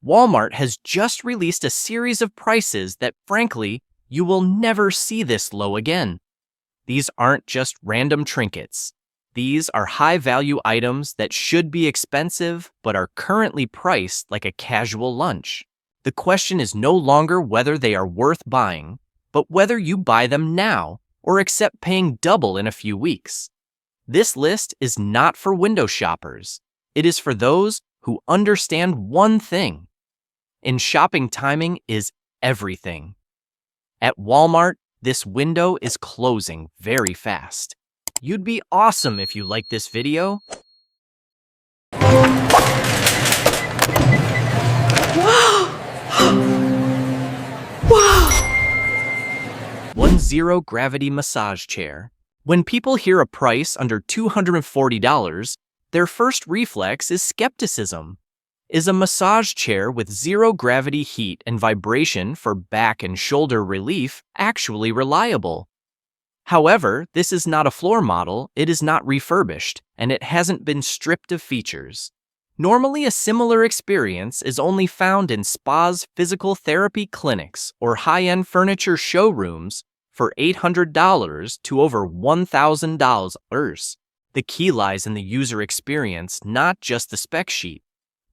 Walmart has just released a series of prices that, frankly, you will never see this low again. These aren't just random trinkets. These are high-value items that should be expensive but are currently priced like a casual lunch. The question is no longer whether they are worth buying, but whether you buy them now or accept paying double in a few weeks. This list is not for window shoppers. It is for those who understand one thing. In shopping, timing is everything. At Walmart, this window is closing very fast. You'd be awesome if you liked this video. Wow! Zero gravity massage chair. When people hear a price under $240, their first reflex is skepticism. Is a massage chair with zero gravity heat and vibration for back and shoulder relief actually reliable? However, this is not a floor model, it is not refurbished, and it hasn't been stripped of features. Normally, a similar experience is only found in spas, physical therapy clinics, or high-end furniture showrooms for $800 to over $1,000. The key lies in the user experience, not just the spec sheet.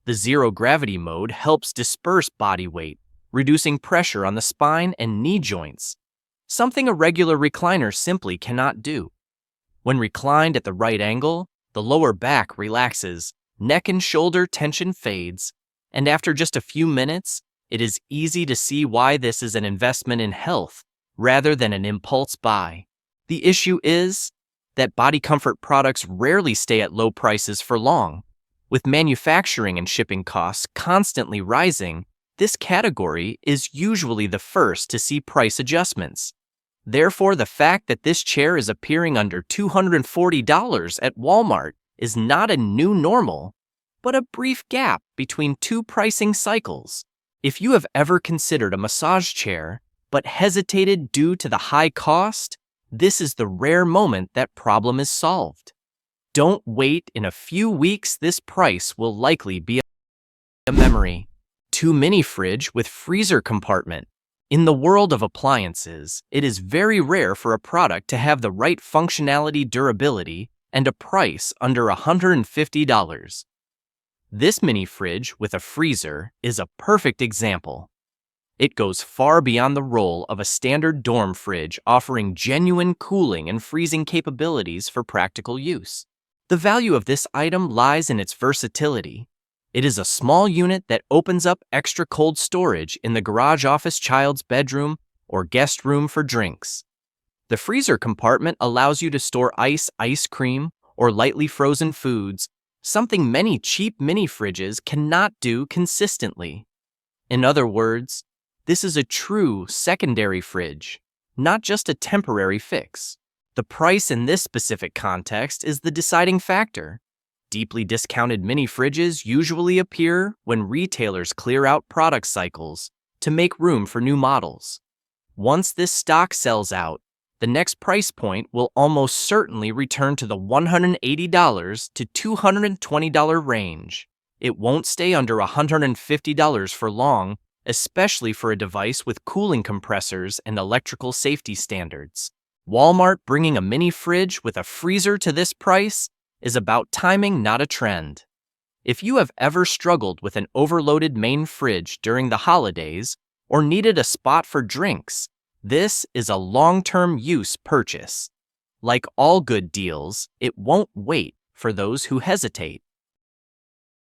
The zero gravity mode helps disperse body weight, reducing pressure on the spine and knee joints, something a regular recliner simply cannot do. When reclined at the right angle, the lower back relaxes, neck and shoulder tension fades, and after just a few minutes, it is easy to see why this is an investment in health rather than an impulse buy. The issue is that body comfort products rarely stay at low prices for long. With manufacturing and shipping costs constantly rising, this category is usually the first to see price adjustments. Therefore, the fact that this chair is appearing under $240 at Walmart is not a new normal, but a brief gap between two pricing cycles. If you have ever considered a massage chair but hesitated due to the high cost, this is the rare moment that problem is solved. Don't wait. In a few weeks, this price will likely be a memory. 2 mini fridge with freezer compartment. In the world of appliances, it is very rare for a product to have the right functionality, durability, and a price under $150. This mini fridge with a freezer is a perfect example. It goes far beyond the role of a standard dorm fridge, offering genuine cooling and freezing capabilities for practical use. The value of this item lies in its versatility. It is a small unit that opens up extra cold storage in the garage, office, child's bedroom, or guest room for drinks. The freezer compartment allows you to store ice cream, or lightly frozen foods, something many cheap mini fridges cannot do consistently. In other words, this is a true secondary fridge, not just a temporary fix. The price in this specific context is the deciding factor. Deeply discounted mini fridges usually appear when retailers clear out product cycles to make room for new models. Once this stock sells out, the next price point will almost certainly return to the $180 to $220 range. It won't stay under $150 for long, especially for a device with cooling compressors and electrical safety standards. Walmart bringing a mini fridge with a freezer to this price is about timing, not a trend. If you have ever struggled with an overloaded main fridge during the holidays or needed a spot for drinks, this is a long-term use purchase. Like all good deals, it won't wait for those who hesitate.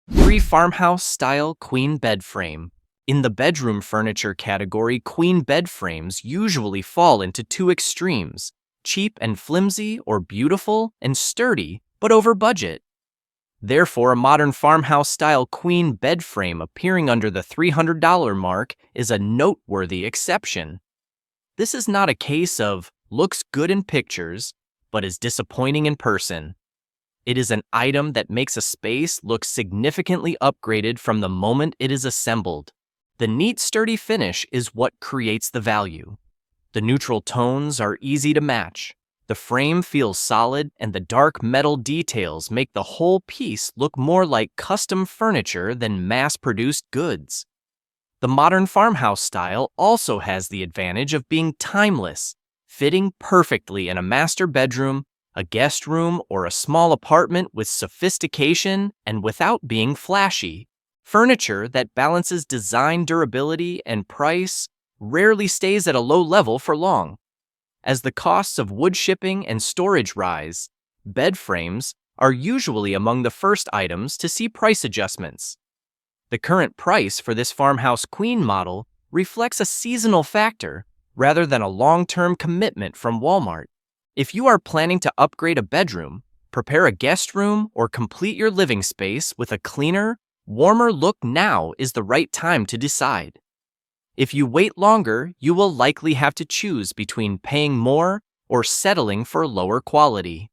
3 farmhouse-style queen bed frame. In the bedroom furniture category, queen bed frames usually fall into two extremes: cheap and flimsy, or beautiful and sturdy but over budget. Therefore, a modern farmhouse-style queen bed frame appearing under the $300 mark is a noteworthy exception. This is not a case of looks good in pictures, but is disappointing in person. It is an item that makes a space look significantly upgraded from the moment it is assembled. The neat, sturdy finish is what creates the value. The neutral tones are easy to match. The frame feels solid, and the dark metal details make the whole piece look more like custom furniture than mass-produced goods. The modern farmhouse style also has the advantage of being timeless, fitting perfectly in a master bedroom, a guest room, or a small apartment with sophistication and without being flashy. Furniture that balances design, durability, and price rarely stays at a low level for long. As the costs of wood shipping and storage rise, bed frames are usually among the first items to see price adjustments. The current price for this farmhouse queen model reflects a seasonal factor rather than a long-term commitment from Walmart. If you are planning to upgrade a bedroom, prepare a guest room, or complete your living space with a cleaner, warmer look, now is the right time to decide. If you wait longer, you will likely have to choose between paying more or settling for lower quality.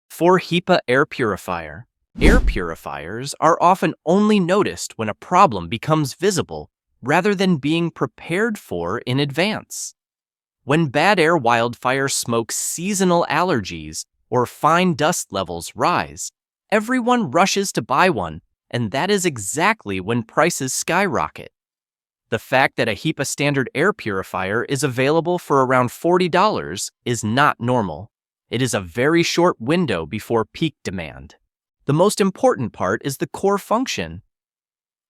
For HEPA air purifier. Air purifiers are often only noticed when a problem becomes visible rather than being prepared for in advance. When bad air, wildfire smoke, seasonal allergies, or fine dust levels rise, everyone rushes to buy one, and that is exactly when prices skyrocket. The fact that a HEPA standard air purifier is available for around $40 is not normal. It is a very short window before peak demand. The most important part is the core function.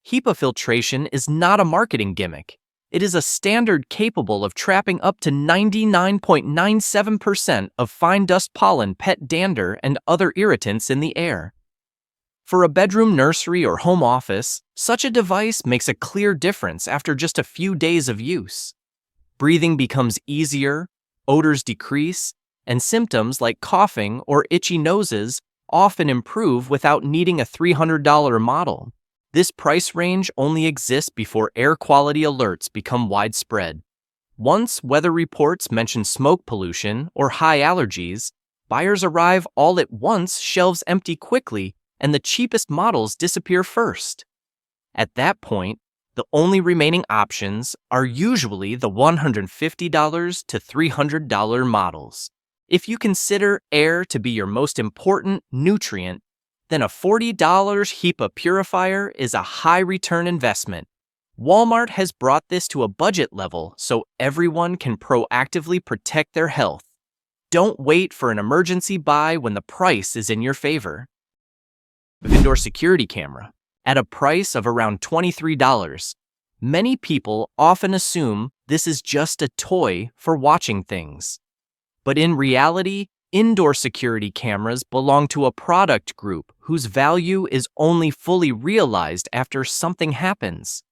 HEPA filtration is not a marketing gimmick. It is a standard capable of trapping up to 99.97% of fine dust, pollen, pet dander, and other irritants in the air. For a bedroom, nursery, or home office, such a device makes a clear difference after just a few days of use. Breathing becomes easier, odors decrease, and symptoms like coughing or itchy noses often improve without needing a $300 model. This price range only exists before air quality alerts become widespread. Once weather reports mention smoke pollution or high allergies, buyers arrive all at once, shelves empty quickly, and the cheapest models disappear first. At that point, the only remaining options are usually the $150 to $300 models. If you consider air to be your most important nutrient, then a $40 HEPA purifier is a high-return investment. Walmart has brought this to a budget level so everyone can proactively protect their health. Don't wait for an emergency buy when the price is in your favor. Indoor security camera. At a price of around $23, many people often assume this is just a toy for watching things. But in reality, indoor security cameras belong to a product group whose value is only fully realized after something happens.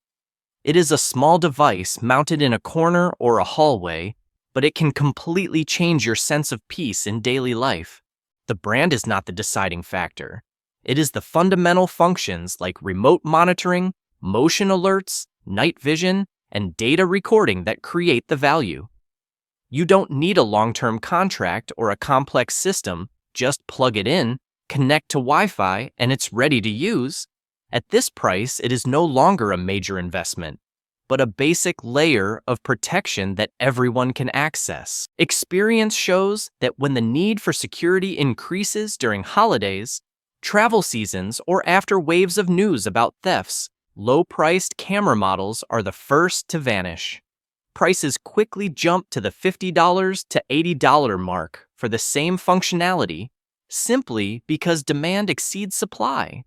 It is a small device mounted in a corner or a hallway, but it can completely change your sense of peace in daily life. The brand is not the deciding factor. It is the fundamental functions like remote monitoring, motion alerts, night vision, and data recording that create the value. You don't need a long-term contract or a complex system. Just plug it in, connect to Wi-Fi, and it's ready to use. At this price, it is no longer a major investment, but a basic layer of protection that everyone can access. Experience shows that when the need for security increases during holidays, travel seasons, or after waves of news about thefts, low-priced camera models are the first to vanish. Prices quickly jump to the $50 to $80 mark for the same functionality, simply because demand exceeds supply.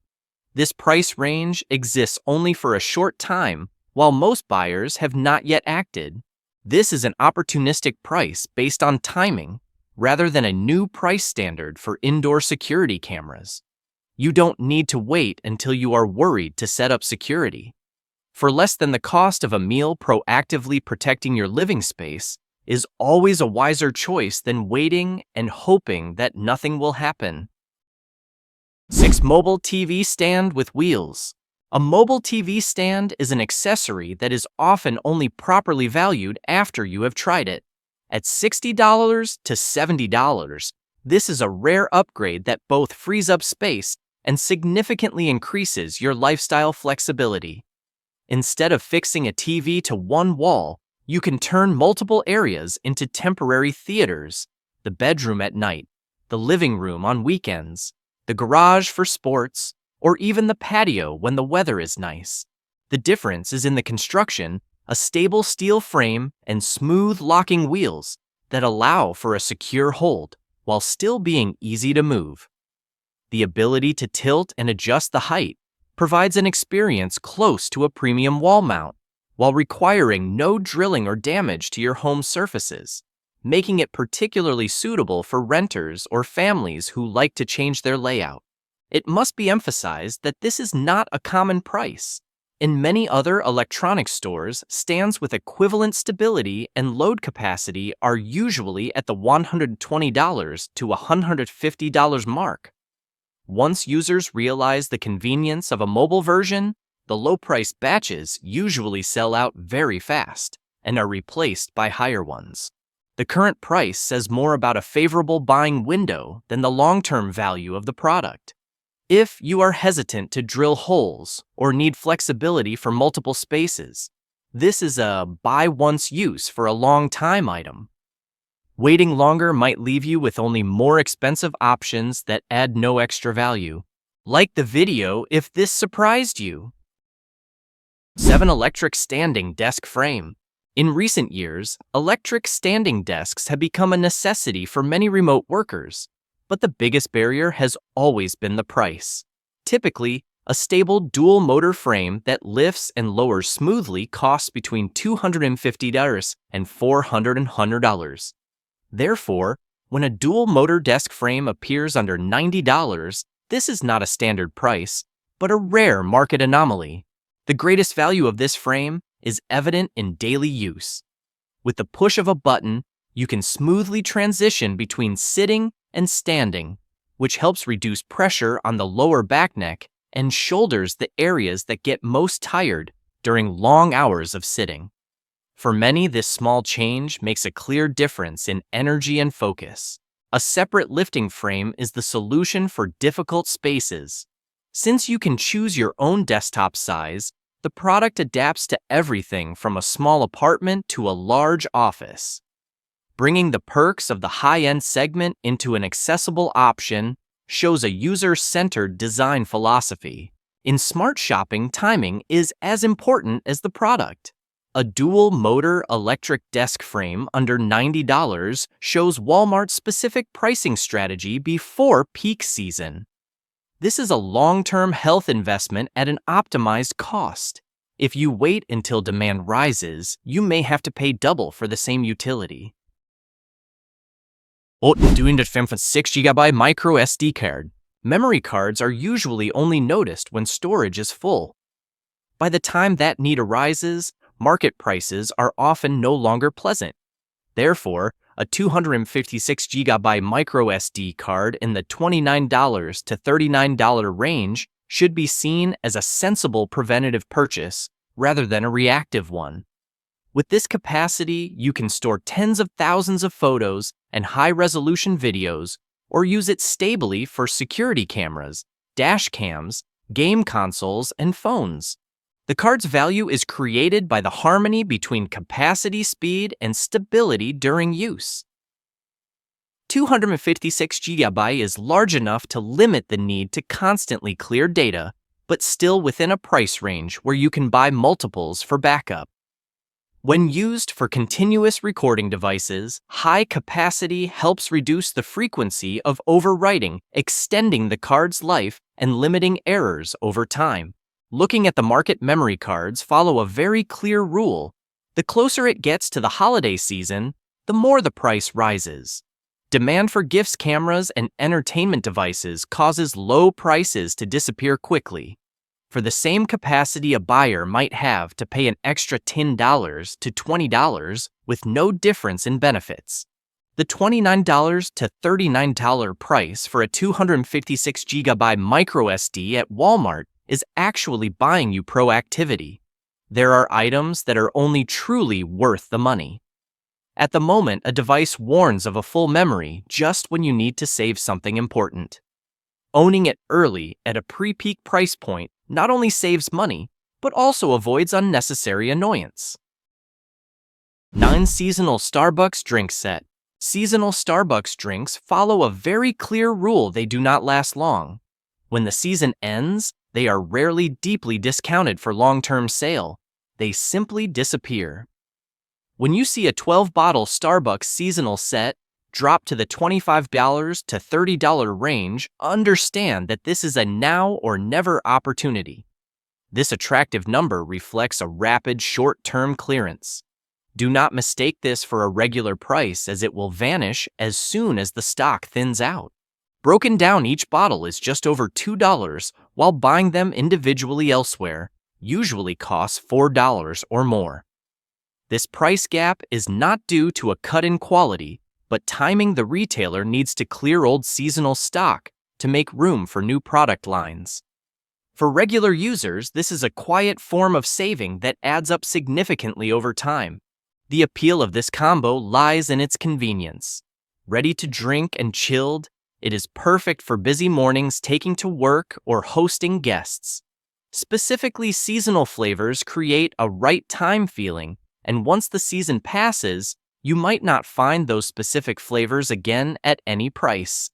This price range exists only for a short time, while most buyers have not yet acted. This is an opportunistic price based on timing, rather than a new price standard for indoor security cameras. You don't need to wait until you are worried to set up security. For less than the cost of a meal, proactively protecting your living space is always a wiser choice than waiting and hoping that nothing will happen. 6. Mobile TV stand with wheels. A mobile TV stand is an accessory that is often only properly valued after you have tried it. At $60 to $70, this is a rare upgrade that both frees up space and significantly increases your lifestyle flexibility. Instead of fixing a TV to one wall, you can turn multiple areas into temporary theaters: the bedroom at night, the living room on weekends, the garage for sports, or even the patio when the weather is nice. The difference is in the construction, a stable steel frame and smooth locking wheels that allow for a secure hold while still being easy to move. The ability to tilt and adjust the height provides an experience close to a premium wall mount while requiring no drilling or damage to your home surfaces, making it particularly suitable for renters or families who like to change their layout. It must be emphasized that this is not a common price. In many other electronics stores, stands with equivalent stability and load capacity are usually at the $120 to $150 mark. Once users realize the convenience of a mobile version, the low-priced batches usually sell out very fast and are replaced by higher ones. The current price says more about a favorable buying window than the long-term value of the product. If you are hesitant to drill holes or need flexibility for multiple spaces, this is a buy-once-use for a long-time item. Waiting longer might leave you with only more expensive options that add no extra value. Like the video if this surprised you. 7. Electric standing desk frame. In recent years, electric standing desks have become a necessity for many remote workers, but the biggest barrier has always been the price. Typically, a stable dual-motor frame that lifts and lowers smoothly costs between $250 and $400. Therefore, when a dual-motor desk frame appears under $90, this is not a standard price, but a rare market anomaly. The greatest value of this frame is evident in daily use. With the push of a button, you can smoothly transition between sitting and standing, which helps reduce pressure on the lower back neck and shoulders, the areas that get most tired during long hours of sitting. For many, this small change makes a clear difference in energy and focus. A separate lifting frame is the solution for difficult spaces. Since you can choose your own desktop size, the product adapts to everything from a small apartment to a large office. Bringing the perks of the high-end segment into an accessible option shows a user-centered design philosophy. In smart shopping, timing is as important as the product. A dual-motor electric desk frame under $90 shows Walmart's specific pricing strategy before peak season. This is a long-term health investment at an optimized cost. If you wait until demand rises, you may have to pay double for the same utility. 256GB micro SD card. Memory cards are usually only noticed when storage is full. By the time that need arises, market prices are often no longer pleasant. Therefore, a 256GB micro SD card in the $29 to $39 range should be seen as a sensible preventative purchase rather than a reactive one. With this capacity, you can store tens of thousands of photos and high-resolution videos, or use it stably for security cameras, dash cams, game consoles, and phones. The card's value is created by the harmony between capacity, speed, and stability during use. 256GB is large enough to limit the need to constantly clear data, but still within a price range where you can buy multiples for backup. When used for continuous recording devices, high capacity helps reduce the frequency of overwriting, extending the card's life and limiting errors over time. Looking at the market, memory cards follow a very clear rule. The closer it gets to the holiday season, the more the price rises. Demand for gifts, cameras, and entertainment devices causes low prices to disappear quickly. For the same capacity, a buyer might have to pay an extra $10 to $20 with no difference in benefits. The $29 to $39 price for a 256GB micro SD at Walmart is actually buying you proactivity. There are items that are only truly worth the money. At the moment, a device warns of a full memory just when you need to save something important. Owning it early at a pre-peak price point not only saves money, but also avoids unnecessary annoyance. 9. Seasonal Starbucks drink set. Seasonal Starbucks drinks follow a very clear rule: they do not last long. When the season ends, They are rarely deeply discounted for long-term sale. They simply disappear. When you see a 12-bottle Starbucks seasonal set drop to the $25 to $30 range, understand that this is a now or never opportunity. This attractive number reflects a rapid short-term clearance. Do not mistake this for a regular price, as it will vanish as soon as the stock thins out. Broken down, each bottle is just over $2, while buying them individually elsewhere usually costs $4 or more. This price gap is not due to a cut in quality, but timing. The retailer needs to clear old seasonal stock to make room for new product lines. For regular users, this is a quiet form of saving that adds up significantly over time. The appeal of this combo lies in its convenience. Ready to drink and chilled, it is perfect for busy mornings, taking to work, or hosting guests. Specifically, seasonal flavors create a right time feeling, and once the season passes, you might not find those specific flavors again at any price.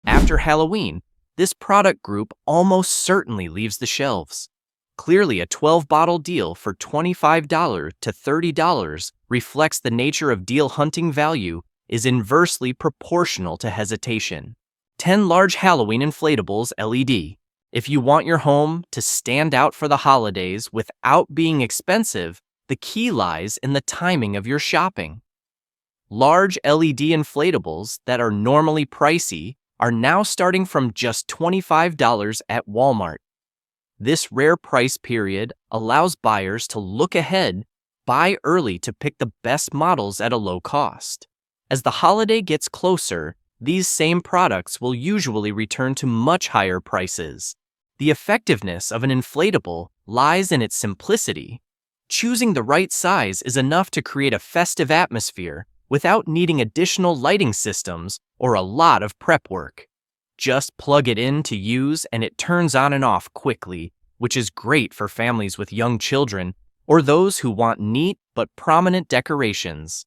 After Halloween, this product group almost certainly leaves the shelves. Clearly, a 12-bottle deal for $25 to $30 reflects the nature of deal hunting. Value is inversely proportional to hesitation. 10 large Halloween inflatables LED. If you want your home to stand out for the holidays without being expensive, the key lies in the timing of your shopping. Large LED inflatables that are normally pricey are now starting from just $25 at Walmart. This rare price period allows buyers to look ahead, buy early to pick the best models at a low cost. As the holiday gets closer, these same products will usually return to much higher prices. The effectiveness of an inflatable lies in its simplicity. Choosing the right size is enough to create a festive atmosphere without needing additional lighting systems or a lot of prep work. Just plug it in to use and it turns on and off quickly, which is great for families with young children or those who want neat but prominent decorations.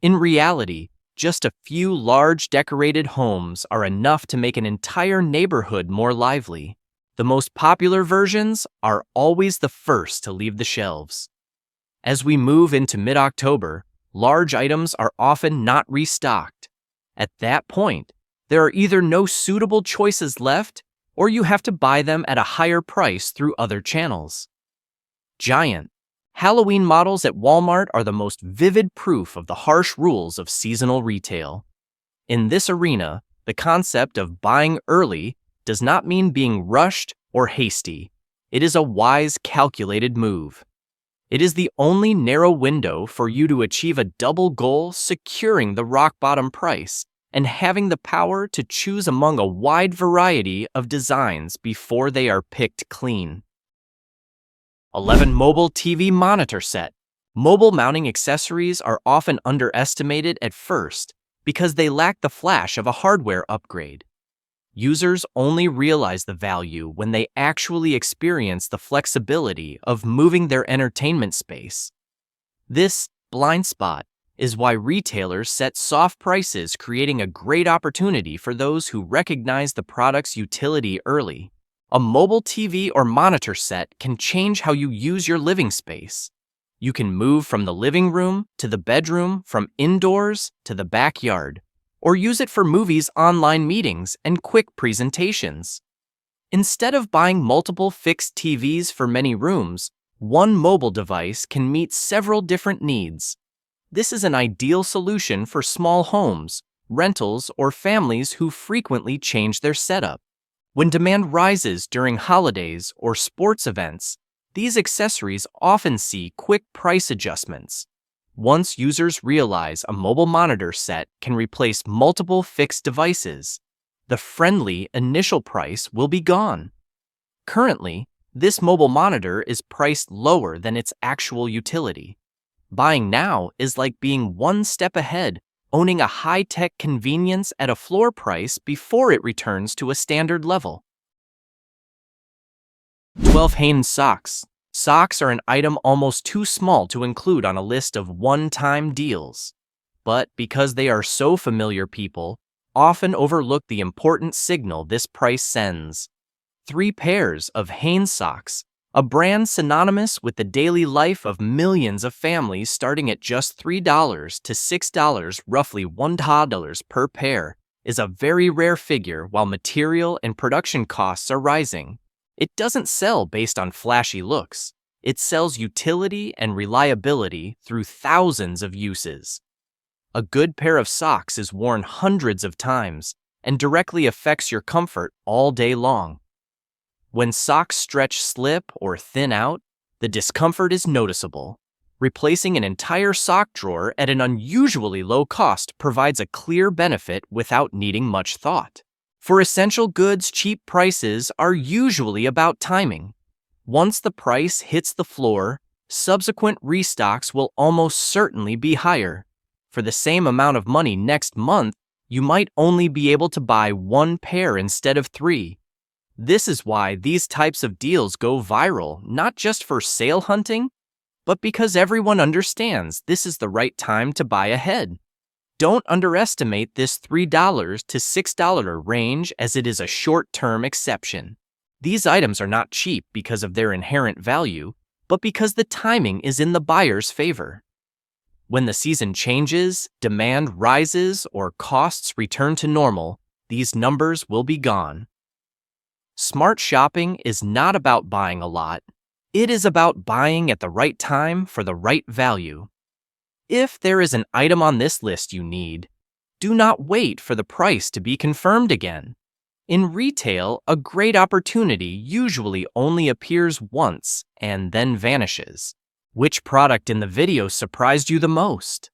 In reality, just a few large decorated homes are enough to make an entire neighborhood more lively. The most popular versions are always the first to leave the shelves. As we move into mid-October, large items are often not restocked. At that point, there are either no suitable choices left, or you have to buy them at a higher price through other channels. Giant Halloween models at Walmart are the most vivid proof of the harsh rules of seasonal retail. In this arena, the concept of buying early does not mean being rushed or hasty. It is a wise, calculated move. It is the only narrow window for you to achieve a double goal: securing the rock-bottom price and having the power to choose among a wide variety of designs before they are picked clean. 11 Mobile TV Monitor Set. Mobile mounting accessories are often underestimated at first because they lack the flash of a hardware upgrade. Users only realize the value when they actually experience the flexibility of moving their entertainment space. This blind spot is why retailers set soft prices, creating a great opportunity for those who recognize the product's utility early. A mobile TV or monitor set can change how you use your living space. You can move from the living room to the bedroom, from indoors to the backyard, or use it for movies, online meetings, and quick presentations. Instead of buying multiple fixed TVs for many rooms, one mobile device can meet several different needs. This is an ideal solution for small homes, rentals, or families who frequently change their setup. When demand rises during holidays or sports events, these accessories often see quick price adjustments. Once users realize a mobile monitor set can replace multiple fixed devices, the friendly initial price will be gone. Currently, this mobile monitor is priced lower than its actual utility. Buying now is like being one step ahead, owning a high-tech convenience at a floor price before it returns to a standard level. 12 Hanes Socks. Socks are an item almost too small to include on a list of one-time deals. But because they are so familiar, people often overlook the important signal this price sends. 3 pairs of Hanes socks, a brand synonymous with the daily life of millions of families, starting at just $3 to $6, roughly $1 per pair, is a very rare figure. While material and production costs are rising, it doesn't sell based on flashy looks. It sells utility and reliability through thousands of uses. A good pair of socks is worn hundreds of times and directly affects your comfort all day long. When socks stretch, slip, or thin out, the discomfort is noticeable. Replacing an entire sock drawer at an unusually low cost provides a clear benefit without needing much thought. For essential goods, cheap prices are usually about timing. Once the price hits the floor, subsequent restocks will almost certainly be higher. For the same amount of money next month, you might only be able to buy 1 pair instead of 3. This is why these types of deals go viral, not just for sale hunting, but because everyone understands this is the right time to buy ahead. Don't underestimate this $3 to $6 range, as it is a short-term exception. These items are not cheap because of their inherent value, but because the timing is in the buyer's favor. When the season changes, demand rises, or costs return to normal, these numbers will be gone. Smart shopping is not about buying a lot. It is about buying at the right time for the right value. If there is an item on this list you need, do not wait for the price to be confirmed again. In retail, a great opportunity usually only appears once and then vanishes. Which product in the video surprised you the most?